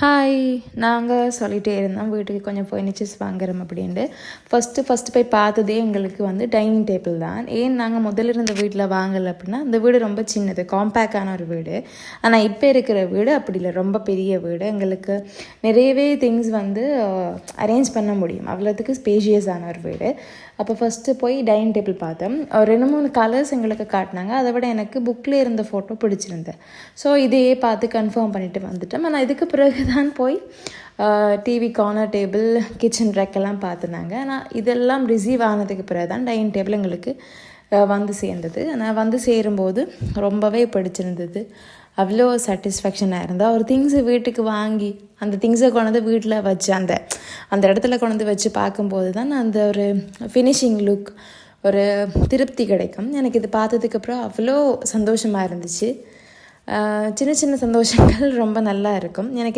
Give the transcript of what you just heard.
Hi. நாங்கள் சொல்லிகிட்டே இருந்தோம் வீட்டுக்கு கொஞ்சம் ஃபர்னிச்சர்ஸ் வாங்குறோம் அப்படின்ட்டு. ஃபஸ்ட்டு போய் பார்த்ததே எங்களுக்கு டைனிங் டேபிள் தான். ஏன் நாங்கள் முதல்ல இருந்த வீட்டில் வாங்கலை அப்படின்னா, அந்த வீடு ரொம்ப சின்னது, காம்பேக்டான ஒரு வீடு. ஆனால் இப்போ இருக்கிற வீடு அப்படி இல்லை, ரொம்ப பெரிய வீடு. எங்களுக்கு நிறையவே திங்ஸ் அரேஞ்ச் பண்ண முடியும், அவ்வளோத்துக்கு ஸ்பேஷியஸான ஒரு வீடு. அப்போ ஃபஸ்ட்டு போய் டைனிங் டேபிள் பார்த்தோம். ஒரு 2-3 கலர்ஸ் எங்களுக்கு காட்டினாங்க. அதை விட எனக்கு புக்கில் இருந்த ஃபோட்டோ பிடிச்சிருந்தேன். ஸோ இதையே பார்த்து கன்ஃபார்ம் பண்ணிவிட்டு வந்துட்டோம். ஆனால் இதுக்கு பிறகு தான் போய் டிவி, கார்னர் டேபிள், கிச்சன் ரேக்கெல்லாம் பார்த்துனாங்க. ஆனால் இதெல்லாம் ரிசீவ் ஆனதுக்கு பிறகு தான் டைனிங் டேபிள் எங்களுக்கு சேர்ந்தது. ஆனால் சேரும்போது ரொம்பவே பிடிச்சிருந்தது. அவ்வளோ சாட்டிஸ்ஃபேக்ஷனாக இருந்தால் ஒரு திங்ஸை வீட்டுக்கு வாங்கி அந்த திங்ஸை கொண்டு வீட்டில் வச்சு அந்த இடத்துல கொண்டு வச்சு பார்க்கும்போது தான் அந்த ஒரு ஃபினிஷிங் லுக், ஒரு திருப்தி கிடைக்கும். எனக்கு இது பார்த்ததுக்கப்புறம் அவ்வளோ சந்தோஷமாக இருந்துச்சு. சின்ன சின்ன சந்தோஷங்கள் ரொம்ப நல்லா இருக்கும் எனக்கு.